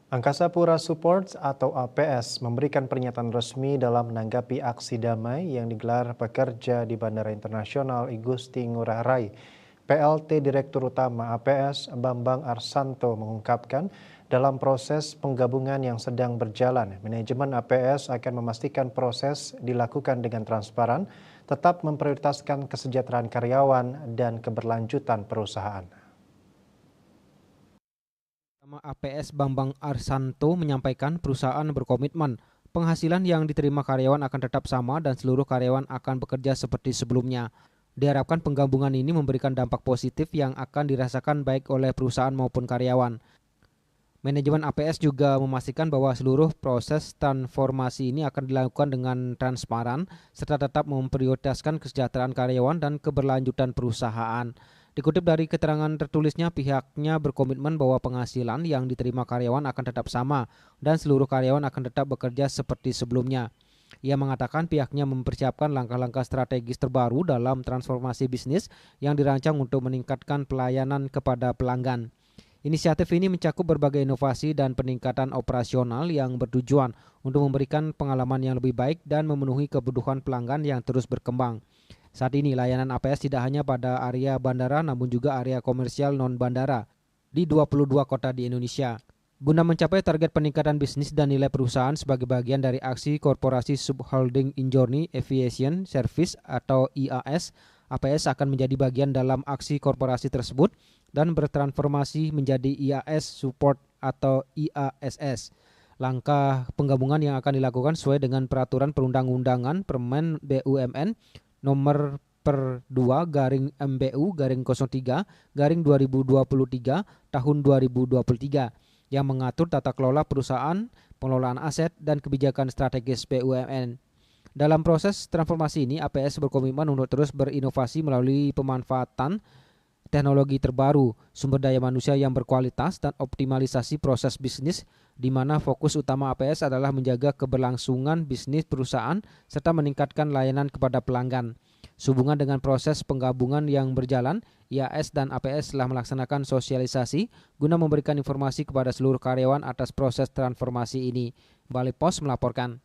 Angkasa Pura Support atau APS memberikan pernyataan resmi dalam menanggapi aksi damai yang digelar pekerja di Bandara Internasional Igusti Ngurah Rai. PLT Direktur Utama APS Bambang Arsanto mengungkapkan dalam proses penggabungan yang sedang berjalan, manajemen APS akan memastikan proses dilakukan dengan transparan, tetap memprioritaskan kesejahteraan karyawan dan keberlanjutan perusahaan. APS Bambang Arsanto menyampaikan perusahaan berkomitmen penghasilan yang diterima karyawan akan tetap sama dan seluruh karyawan akan bekerja seperti sebelumnya. Diharapkan penggabungan ini memberikan dampak positif yang akan dirasakan baik oleh perusahaan maupun karyawan. Manajemen APS juga memastikan bahwa seluruh proses transformasi ini akan dilakukan dengan transparan serta tetap memprioritaskan kesejahteraan karyawan dan keberlanjutan perusahaan. Dikutip dari keterangan tertulisnya, pihaknya berkomitmen bahwa penghasilan yang diterima karyawan akan tetap sama dan seluruh karyawan akan tetap bekerja seperti sebelumnya. Ia mengatakan pihaknya mempersiapkan langkah-langkah strategis terbaru dalam transformasi bisnis yang dirancang untuk meningkatkan pelayanan kepada pelanggan. Inisiatif ini mencakup berbagai inovasi dan peningkatan operasional yang bertujuan untuk memberikan pengalaman yang lebih baik dan memenuhi kebutuhan pelanggan yang terus berkembang. Saat ini layanan APS tidak hanya pada area bandara namun juga area komersial non-bandara di 22 kota di Indonesia. Guna mencapai target peningkatan bisnis dan nilai perusahaan sebagai bagian dari aksi Korporasi Subholding in Journey Aviation Service atau IAS, APS akan menjadi bagian dalam aksi korporasi tersebut dan bertransformasi menjadi IAS Support atau IASS. Langkah penggabungan yang akan dilakukan sesuai dengan peraturan perundang-undangan Permen BUMN nomor per 2 garing MBU garing 03 garing 2023 tahun 2023 yang mengatur tata kelola perusahaan, pengelolaan aset, dan kebijakan strategis BUMN. Dalam proses transformasi ini, APS berkomitmen untuk terus berinovasi melalui pemanfaatan teknologi terbaru, sumber daya manusia yang berkualitas, dan optimalisasi proses bisnis, di mana fokus utama APS adalah menjaga keberlangsungan bisnis perusahaan serta meningkatkan layanan kepada pelanggan. Sehubungan dengan proses penggabungan yang berjalan, IAS dan APS telah melaksanakan sosialisasi guna memberikan informasi kepada seluruh karyawan atas proses transformasi ini. Bali Pos melaporkan.